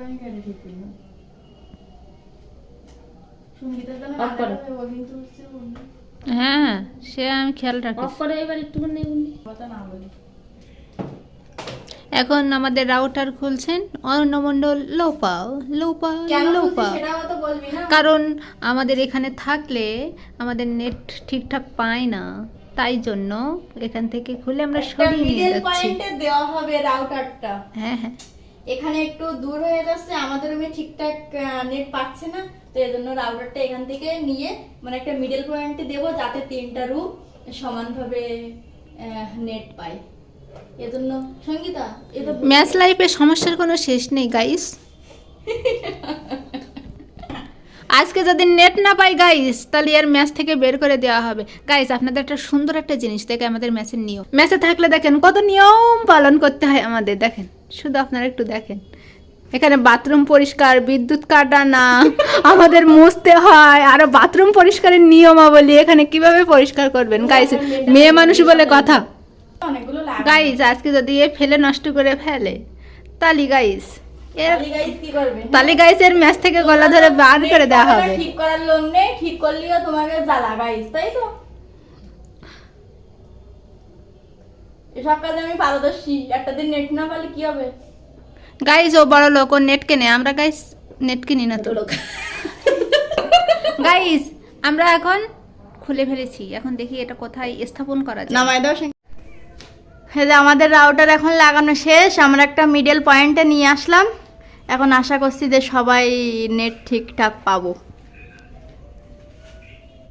আমি কেন ঠিক করি না সঙ্গীতা জানা অফ করো। ও কিন্তু হচ্ছে বন্ধু হ্যাঁ সে আমি খেয়াল রাখি। অফ করে এবার একটুখানি গুলি। কথা না বলি এখন আমাদের রাউটার খুলছেন অর্ণমণ্ডল লোপাও লোপাও কেন বলছিস লোপাও, সেটাও তো বলবি না কারণ আমাদের এখানে থাকলে আমাদের নেট ঠিকঠাক পায় না, তাই জন্য এখান থেকে খুলে আমরা সরিয়ে নিয়ে মিডল যাচ্ছি। পয়েন্টে দেওয়া হবে রাউটারটা হ্যাঁ হ্যাঁ এখানে একটু দূর হয়ে যাচ্ছে আমাদের রুমে ঠিকঠাক নেট পাচ্ছে না, তো এজন্য রাউটারটা এখান থেকে নিয়ে মানে একটা মিডল পয়েন্টে দেবো যাতে তিনটা রুম সমানভাবে নেট পায়। এজন্য সঙ্গীতা এটা ম্যাচ লাইফে সমস্যার কোনো শেষ নেই গাইস। আজকে যদি নেট না পাই গাইস তাহলে এর ম্যাচ থেকে বের করে দেওয়া হবে। গাইস আপনাদের একটা সুন্দর একটা জিনিস দেখে আমাদের ম্যাচের নিয়ম, ম্যাচে থাকলে দেখেন কত নিয়ম পালন করতে হয় আমাদের, দেখেন শুধু আপনারা একটু দেখেন। এখানে বাথরুম পরিষ্কার, বিদ্যুৎ কাটা না, আমাদের মুছতে হয়, আরো বাথরুম পরিষ্কারের নিয়মাবলী এখানে কিভাবে পরিষ্কার করবেন গাইস, মেয়ে মানুষ বলে কথা। অনেকগুলো লাগে গাইস আজকে যদি এ ফেলে নষ্ট করে ফেলে তাহলে গাইস এর তাহলে guys কি করবে? তাহলে গাইস এর ম্যাচ থেকে গলা ধরে বার করে দেওয়া হবে। ঠিক করার লোক নেই, ঠিক করলেও তোমাকে জ্বালা গাইস, তাই তো? এসব কাজে আমি পারদর্শী, একটা দিন নেট না পেলে কি হবে? গাইস ও বড় লোক, ও নেট কেনে, আমরা গাইস নেট কিনি না তো। গাইস আমরা এখন খুলে ফেলেছি, এখন দেখি এটা কোথায় স্থাপন করা যায়। নামাই দাও। হ্যাঁ যে আমাদের রাউটার এখন লাগানো শেষ, আমরা একটা মিডল পয়েন্টে নিয়ে আসলাম, এখন আশা করছি যে সবাই নেট ঠিকঠাক পাবো।